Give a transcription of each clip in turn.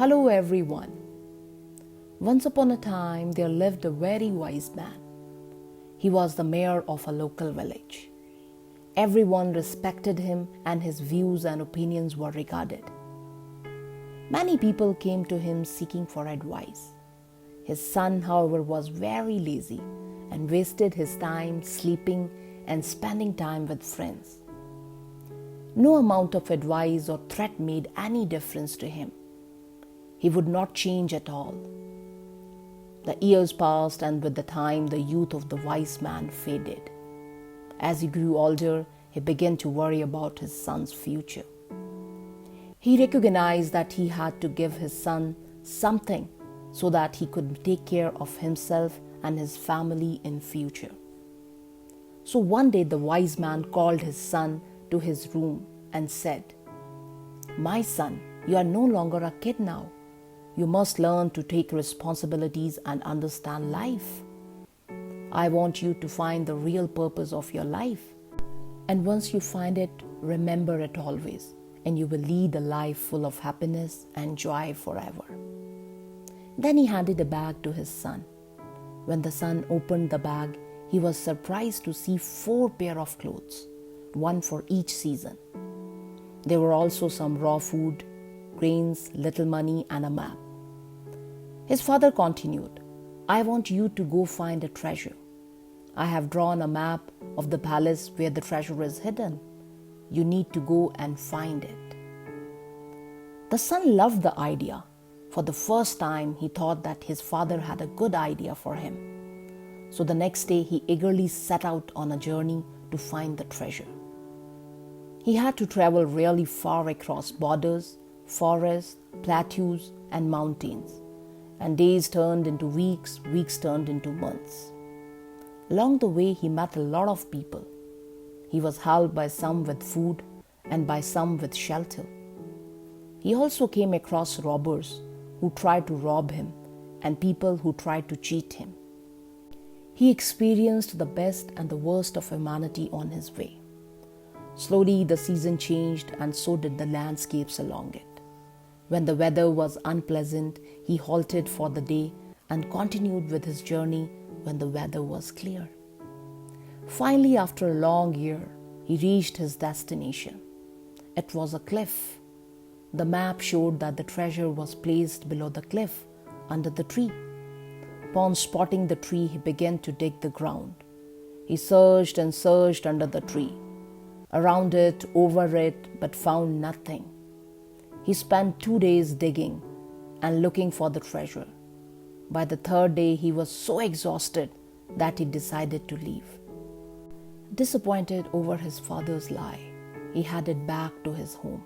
Hello everyone. Once upon a time there lived a very wise man. He was the mayor of a local village. Everyone respected him and his views and opinions were regarded. Many people came to him seeking for advice. His son, however, was very lazy and wasted his time sleeping and spending time with friends. No amount of advice or threat made any difference to him. He would not change at all. The years passed, and with the time, the youth of the wise man faded. As he grew older, he began to worry about his son's future. He recognized that he had to give his son something so that he could take care of himself and his family in future. So one day the wise man called his son to his room and said, "My son, you are no longer a kid now. You must learn to take responsibilities and understand life. I want you to find the real purpose of your life. And once you find it, remember it always, and you will lead a life full of happiness and joy forever." Then he handed a bag to his son. When the son opened the bag, he was surprised to see 4 pairs of clothes, one for each season. There were also some raw food, grains, little money, and a map. His father continued, "I want you to go find a treasure. I have drawn a map of the palace where the treasure is hidden. You need to go and find it." The son loved the idea. For the first time, he thought that his father had a good idea for him. So the next day, he eagerly set out on a journey to find the treasure. He had to travel really far across borders, forests, plateaus, and mountains. And days turned into weeks, weeks turned into months. Along the way, he met a lot of people. He was helped by some with food and by some with shelter. He also came across robbers who tried to rob him and people who tried to cheat him. He experienced the best and the worst of humanity on his way. Slowly, the season changed, and so did the landscapes along it. When the weather was unpleasant, he halted for the day and continued with his journey when the weather was clear. Finally, after a long year, he reached his destination. It was a cliff. The map showed that the treasure was placed below the cliff, under the tree. Upon spotting the tree, he began to dig the ground. He searched and searched under the tree, around it, over it, but found nothing. He spent 2 days digging and looking for the treasure. By the 3rd day, he was so exhausted that he decided to leave. Disappointed over his father's lie, he headed back to his home.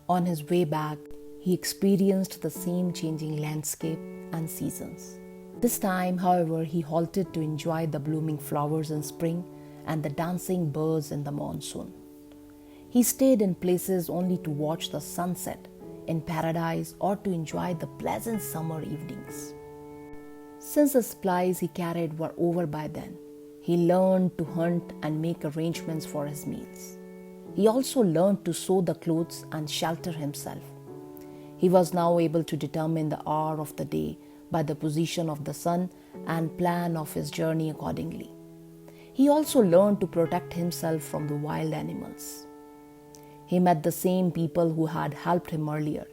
On his way back, he experienced the same changing landscape and seasons. This time, however, he halted to enjoy the blooming flowers in spring and the dancing birds in the monsoon. He stayed in places only to watch the sunset in paradise or to enjoy the pleasant summer evenings. Since the supplies he carried were over by then, he learned to hunt and make arrangements for his meals. He also learned to sew the clothes and shelter himself. He was now able to determine the hour of the day by the position of the sun and plan of his journey accordingly. He also learned to protect himself from the wild animals. He met the same people who had helped him earlier,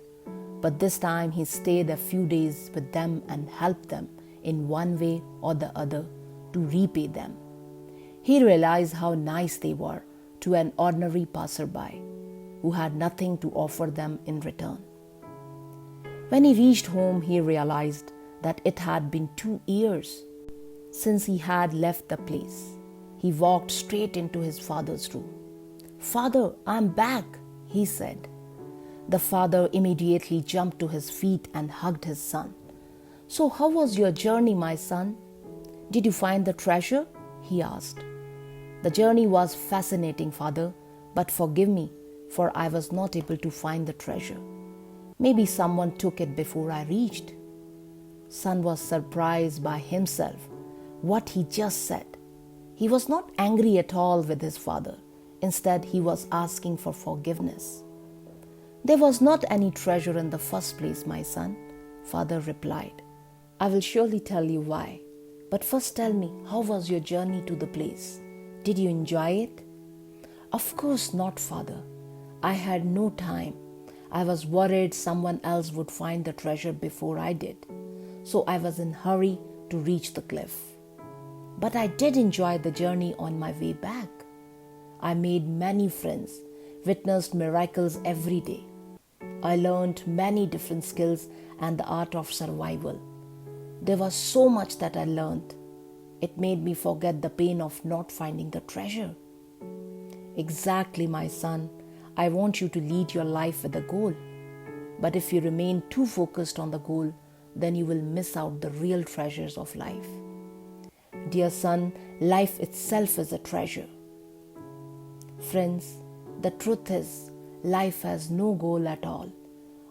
but this time he stayed a few days with them and helped them in one way or the other to repay them. He realized how nice they were to an ordinary passerby who had nothing to offer them in return. When he reached home, he realized that it had been 2 years since he had left the place. He walked straight into his father's room. "Father, I'm back," he said. The father immediately jumped to his feet and hugged his son. "So how was your journey, my son? Did you find the treasure?" he asked. "The journey was fascinating, father, but forgive me, for I was not able to find the treasure. Maybe someone took it before I reached." Son was surprised by himself, what he just said. He was not angry at all with his father. Instead, he was asking for forgiveness. There was not any treasure in the first place, my son, father replied. I will surely tell you why. But first tell me, how was your journey to the place? Did you enjoy it? Of course not, father. I had no time. I was worried someone else would find the treasure before I did. So I was in a hurry to reach the cliff. But I did enjoy the journey on my way back. I made many friends, witnessed miracles every day. I learned many different skills and the art of survival. There was so much that I learned. It made me forget the pain of not finding the treasure. Exactly, my son. I want you to lead your life with a goal. But if you remain too focused on the goal, then you will miss out the real treasures of life. Dear son, life itself is a treasure. Friends, the truth is, life has no goal at all,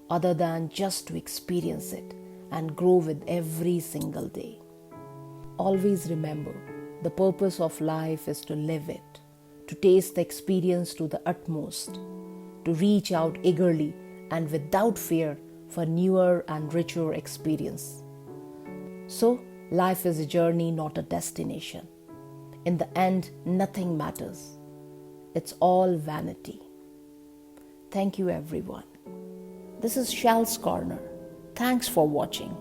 other than just to experience it and grow with every single day. Always remember, the purpose of life is to live it, to taste the experience to the utmost, to reach out eagerly and without fear for newer and richer experience. So, life is a journey, not a destination. In the end, nothing matters. It's all vanity. Thank you, everyone. This is Shal's Corner. Thanks for watching.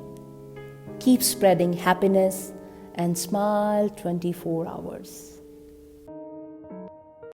Keep spreading happiness and smile 24 hours.